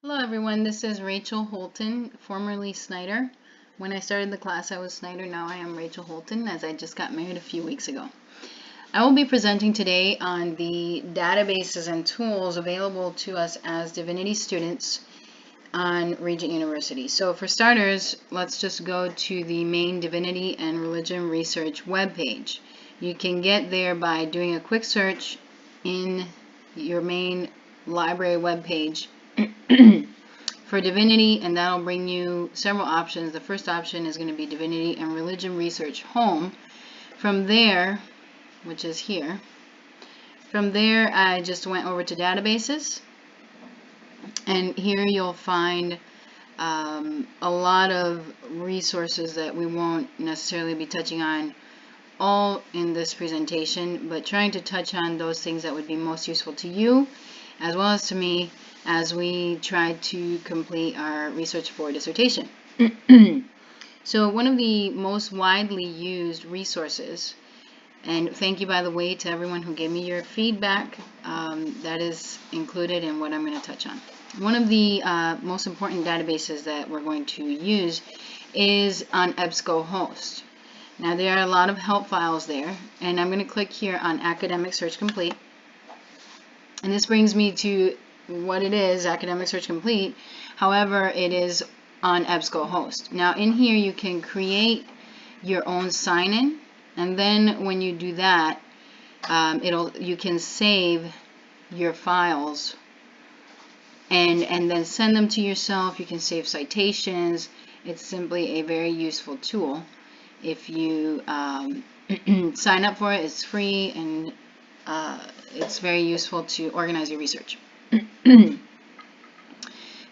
Hello everyone, this is Rachel Holton, formerly Snyder. When I started the class I was Snyder, now I am Rachel Holton as I just got married a few weeks ago. I will be presenting today on the databases and tools available to us as Divinity students on Regent University. So for starters, let's just go to the main Divinity and Religion Research webpage. You can get there by doing a quick search in your main library webpage for Divinity, and that'll bring you several options. The first option is going to be Divinity and Religion Research Home. From there, which is here, from there I just went over to databases, and here you'll find a lot of resources that we won't necessarily be touching on all in this presentation, but trying to touch on those things that would be most useful to you as well as to me as we try to complete our research for dissertation. So one of the most widely used resources, and thank you by the way to everyone who gave me your feedback, that is included in what I'm going to touch on. One of the most important databases that we're going to use is on EBSCOhost. Now there are a lot of help files there, and I'm going to click here on Academic Search Complete, and this brings me to what it is, Academic Search Complete. However, it is on EBSCOhost. Now in here you can create your own sign-in, and then when you do that, you can save your files and then send them to yourself. You can save citations. It's simply a very useful tool. If you sign up for it, it's free, and it's very useful to organize your research.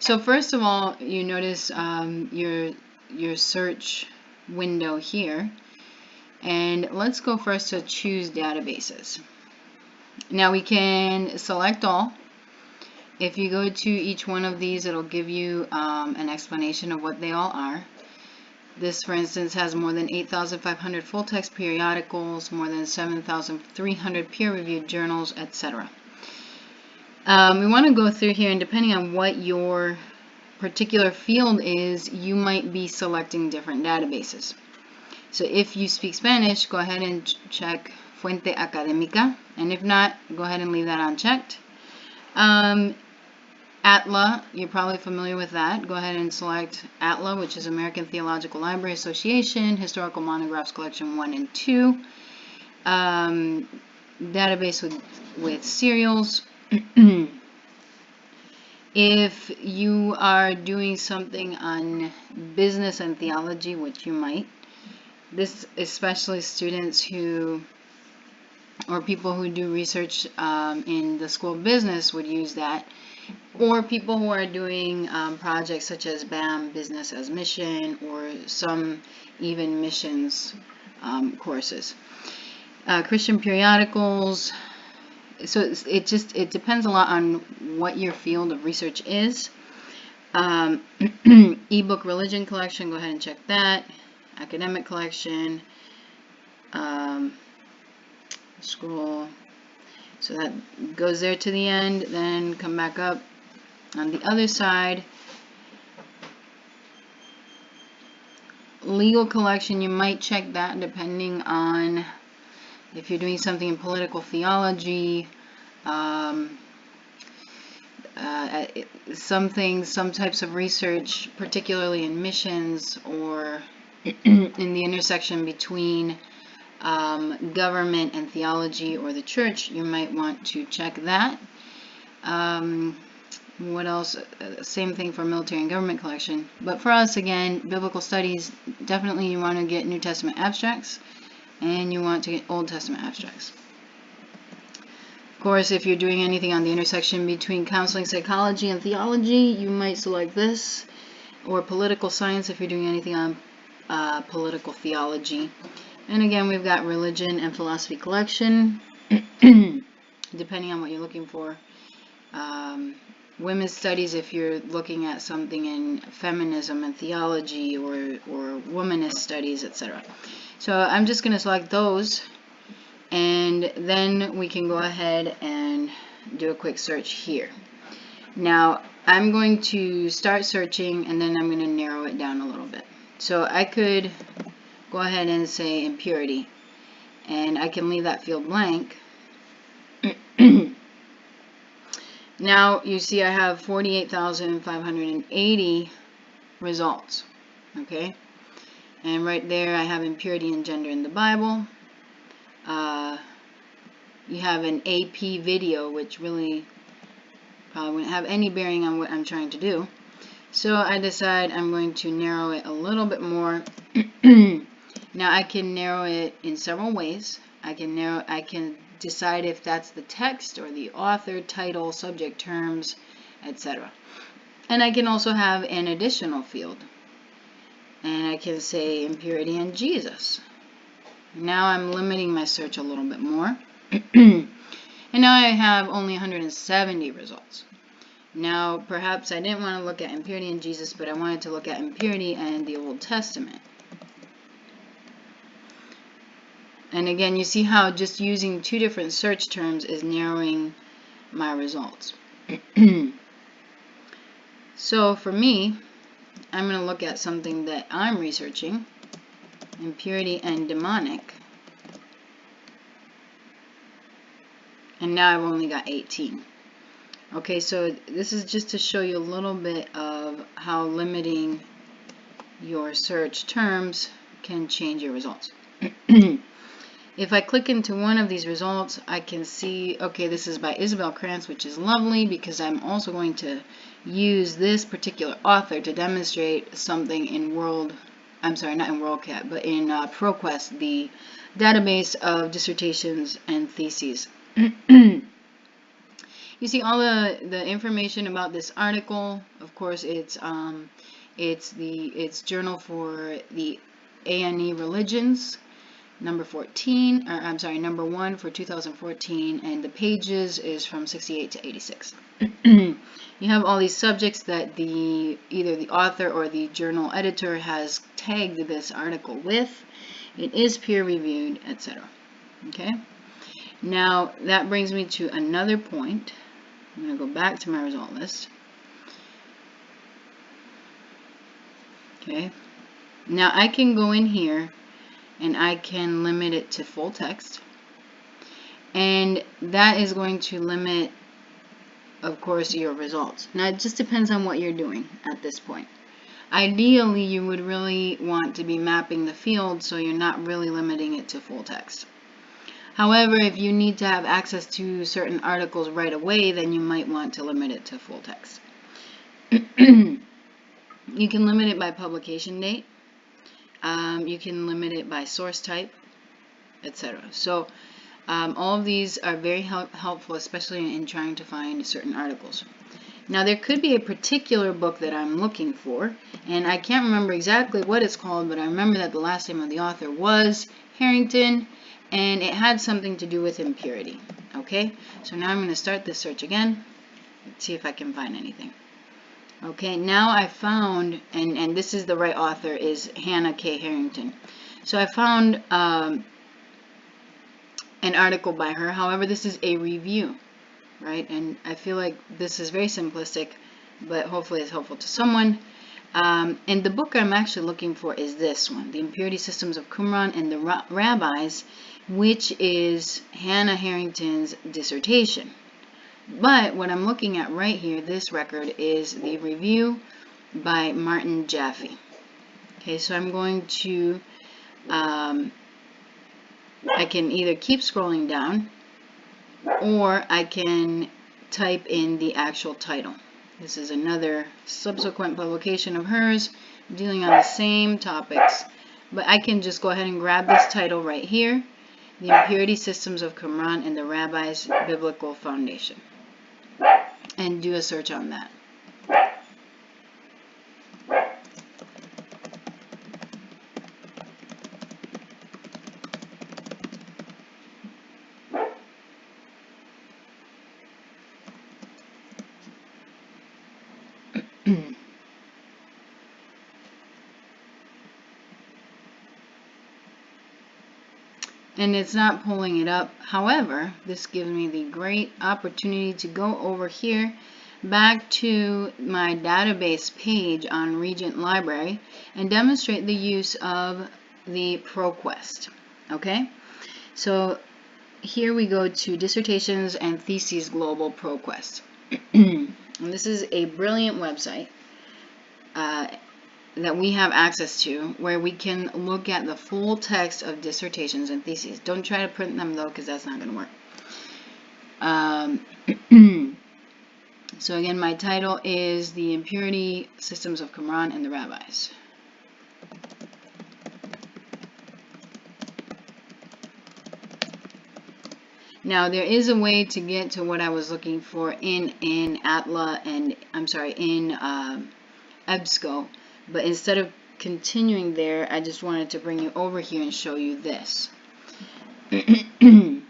So first of all, you notice your search window here, and let's go first to choose databases. Now we can select all. If you go to each one of these, it'll give you an explanation of what they all are. This, for instance, has more than 8,500 full-text periodicals, more than 7,300 peer-reviewed journals, etc. We want to go through here, and depending on what your particular field is, you might be selecting different databases. So if you speak Spanish, go ahead and check Fuente Académica, and if not, go ahead and leave that unchecked. ATLA, you're probably familiar with that. Go ahead and select ATLA, which is American Theological Library Association, Historical Monographs Collection 1 and 2. Database with serials. If you are doing something on business and theology, which you might, this especially students who, or people who do research in the School of Business would use that, or people who are doing projects such as BAM, Business as Mission, or some even missions courses. Christian periodicals. So it depends a lot on what your field of research is. Ebook religion collection, go ahead and check that. Academic collection, scroll. So that goes there to the end, then come back up on the other side. Legal collection, you might check that depending on if you're doing something in political theology, some types of research, particularly in missions or in the intersection between government and theology or the church, you might want to check that. What else? Same thing for military and government collection. But for us, again, biblical studies, definitely you want to get New Testament abstracts, and you want to get Old Testament abstracts. Of course, if you're doing anything on the intersection between counseling, psychology, and theology, you might select this, or political science if you're doing anything on political theology. And again, we've got religion and philosophy collection, depending on what you're looking for. Women's studies if you're looking at something in feminism and theology, or womanist studies, etc. So I'm just going to select those, and then we can go ahead and do a quick search here. Now I'm going to start searching, and then I'm going to narrow it down a little bit. So I could go ahead and say impurity, and I can leave that field blank. Now you see I have 48,580 results. Okay, and right there I have impurity and gender in the Bible. You have an AP video, which really probably wouldn't have any bearing on what I'm trying to do. So I decide I'm going to narrow it a little bit more. Now I can narrow it in several ways. I can decide if that's the text or the author, title, subject, terms, etc. And I can also have an additional field. And I can say impurity and Jesus. Now I'm limiting my search a little bit more. And now I have only 170 results. Now, perhaps I didn't want to look at impurity and Jesus, but I wanted to look at impurity and the Old Testament. And again, you see how just using two different search terms is narrowing my results. So for me, I'm going to look at something that I'm researching, impurity and demonic. And now I've only got 18. Okay, so this is just to show you a little bit of how limiting your search terms can change your results. If I click into one of these results, I can see, okay, this is by Isabel Krantz, which is lovely because I'm also going to use this particular author to demonstrate something in not in WorldCat, but in ProQuest, the database of dissertations and theses. You see all the information about this article. Of course, it's journal for the A&E Religions, number 1 for 2014, and the pages is from 68 to 86. You have all these subjects that either the author or the journal editor has tagged this article with. It is peer reviewed, etc. Okay. Now that brings me to another point. I'm going to go back to my result list. Okay. Now I can go in here and I can limit it to full text. And that is going to limit, of course, your results. Now it just depends on what you're doing at this point. Ideally, you would really want to be mapping the field so you're not really limiting it to full text. However, if you need to have access to certain articles right away, then you might want to limit it to full text. You can limit it by publication date. You can limit it by source type, etc. So all of these are very helpful, especially in trying to find certain articles. Now there could be a particular book that I'm looking for, and I can't remember exactly what it's called, but I remember that the last name of the author was Harrington, and it had something to do with impurity. Okay, so now I'm going to start this search again. Let's see if I can find anything. Okay, now I found, and this is the right author, is Hannah K. Harrington. So I found an article by her. However, this is a review, right? And I feel like this is very simplistic, but hopefully it's helpful to someone. And the book I'm actually looking for is this one, The Impurity Systems of Qumran and the Rabbis, which is Hannah Harrington's dissertation. But what I'm looking at right here, this record, is the review by Martin Jaffe. Okay, so I'm going to, I can either keep scrolling down, or I can type in the actual title. This is another subsequent publication of hers dealing on the same topics, but I can just go ahead and grab this title right here, The Impurity Systems of Qumran and the Rabbis' Biblical Foundation, and do a search on that. And it's not pulling it up. However, this gives me the great opportunity to go over here. back to my database page on Regent Library and demonstrate the use of the ProQuest. Okay, so here we go to Dissertations and Theses Global ProQuest. And this is a brilliant website that we have access to, where we can look at the full text of dissertations and theses. Don't try to print them though, because that's not going to work. So again, my title is The Impurity Systems of Qumran and the Rabbis. Now there is a way to get to what I was looking for in ATLA and in EBSCO, but instead of continuing there, I just wanted to bring you over here and show you this. And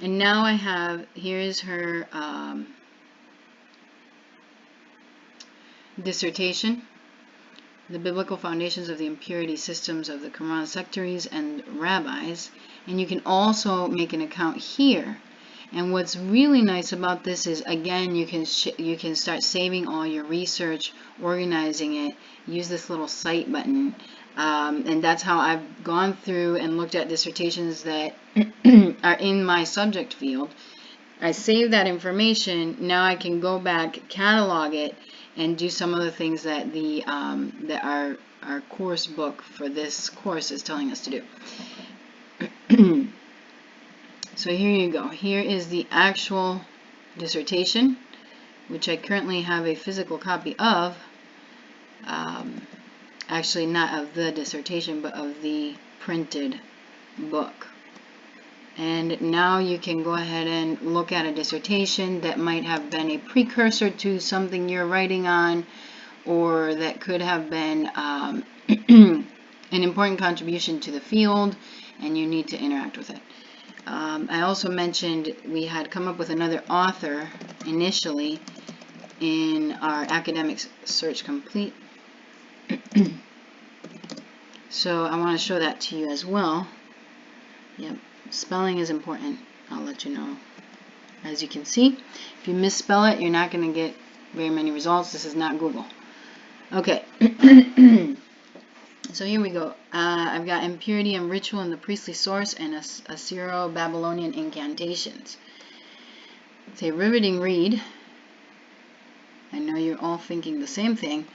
now I have, here's her dissertation, The Biblical Foundations of the Impurity Systems of the Qumran Sectaries and Rabbis. And you can also make an account here. And what's really nice about this is, again, you can start saving all your research, organizing it, use this little cite button, and that's how I've gone through and looked at dissertations that are in my subject field. I save that information. Now I can go back, catalog it, and do some of the things that our course book for this course is telling us to do. So here you go. Here is the actual dissertation, which I currently have a physical copy of. Actually, not of the dissertation, but of the printed book. And now you can go ahead and look at a dissertation that might have been a precursor to something you're writing on, or that could have been an important contribution to the field, and you need to interact with it. I also mentioned we had come up with another author initially in our academic search complete. So I want to show that to you as well. Yep, spelling is important. I'll let you know. As you can see, if you misspell it, you're not going to get very many results. This is not Google. Okay. So here we go. I've got impurity and ritual in the priestly source and Assyro-Babylonian incantations. It's a riveting read. I know you're all thinking the same thing,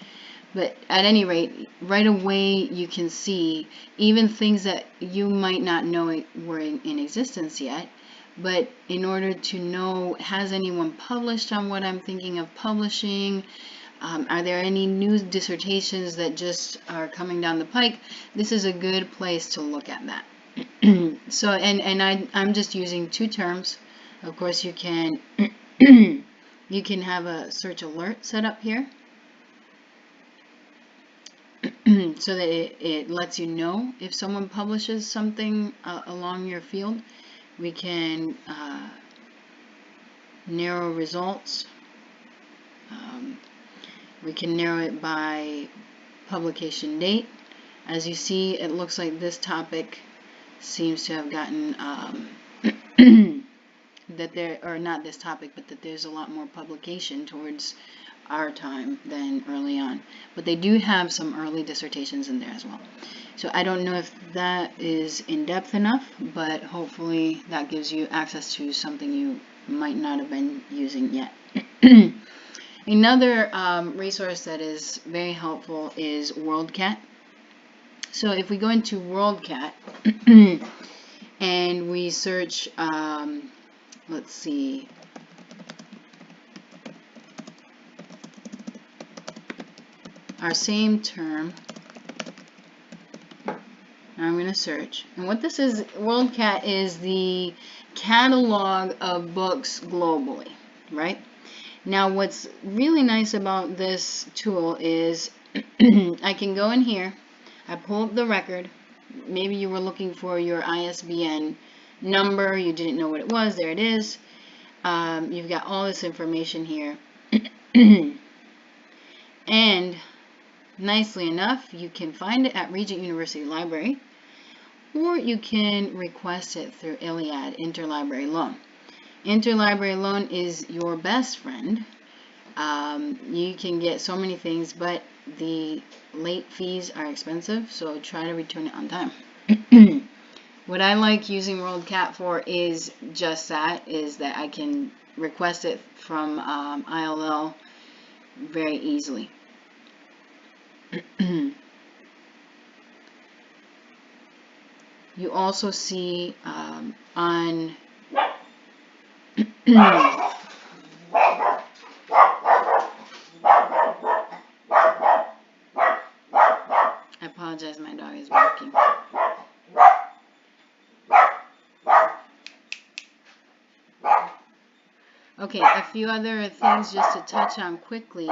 but at any rate, right away you can see even things that you might not know were in existence yet. But in order to know, has anyone published on what I'm thinking of publishing? Are there any new dissertations that just are coming down the pike? This is a good place to look at that. So, I'm just using two terms. Of course, you can you can have a search alert set up here, so that it lets you know if someone publishes something along your field. We can narrow results. We can narrow it by publication date. As you see, it looks like this topic seems to have gotten that there, or not this topic, but that there's a lot more publication towards our time than early on. But they do have some early dissertations in there as well. So I don't know if that is in-depth enough, but hopefully that gives you access to something you might not have been using yet. Another resource that is very helpful is WorldCat. So if we go into WorldCat and we search, let's see, our same term, I'm going to search. And what this is, WorldCat is the catalog of books globally, right? Now what's really nice about this tool is I can go in here, I pull up the record. Maybe you were looking for your ISBN number, you didn't know what it was, there it is. You've got all this information here. And nicely enough, you can find it at Regent University Library, or you can request it through ILLiad, Interlibrary Loan. Interlibrary Loan is your best friend, You can get so many things, but the late fees are expensive, so try to return it on time. What I like using WorldCat for is just that, is that I can request it from ILL very easily. You also see on I apologize, my dog is barking. Okay, a few other things just to touch on quickly.